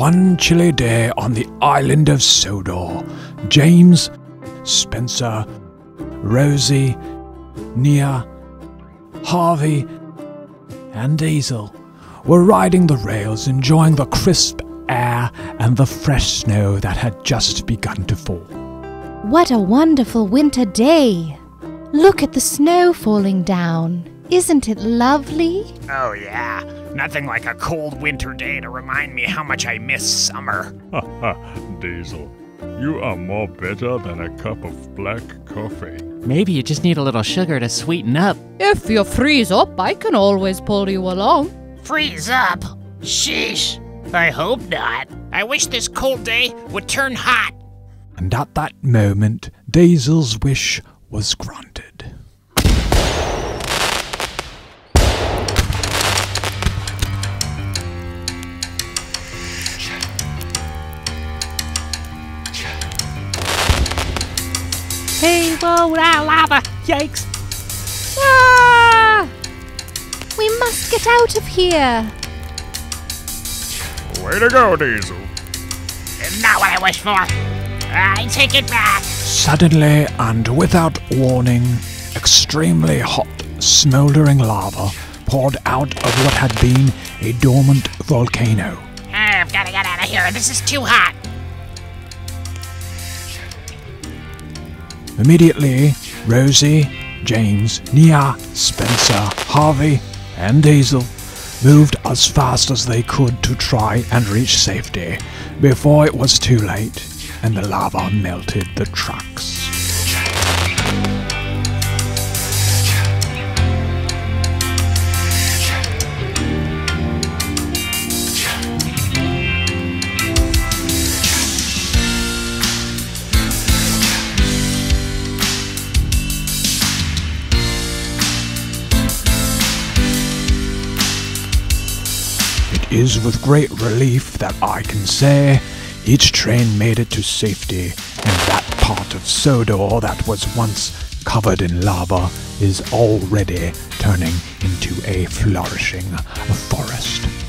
one chilly day on the island of Sodor, James, Spencer, Rosie, Nia, Harvey, and Hazel were riding the rails, enjoying the crisp air and the fresh snow that had just begun to fall. What a wonderful winter day! Look at the snow falling down. Isn't it lovely? Oh yeah, nothing like a cold winter day to remind me how much I miss summer. Diesel, you are more better than a cup of black coffee. Maybe you just need a little sugar to sweeten up. If you freeze up, I can always pull you along. Freeze up? Sheesh. I hope not. I wish this cold day would turn hot. And at that moment, Diesel's wish was granted. Hey, whoa, lava! Yikes! Ah! We must get out of here. Way to go, Diesel. Not what I wished for. I take it back. Suddenly, and without warning, extremely hot, smouldering lava poured out of what had been a dormant volcano. I've got to get out of here. This is too hot. Immediately, Rosie, James, Nia, Spencer, Harvey, and Hazel moved as fast as they could to try and reach safety before it was too late and the lava melted the tracks. It is with great relief that I can say each train made it to safety, and that part of Sodor that was once covered in lava is already turning into a flourishing forest.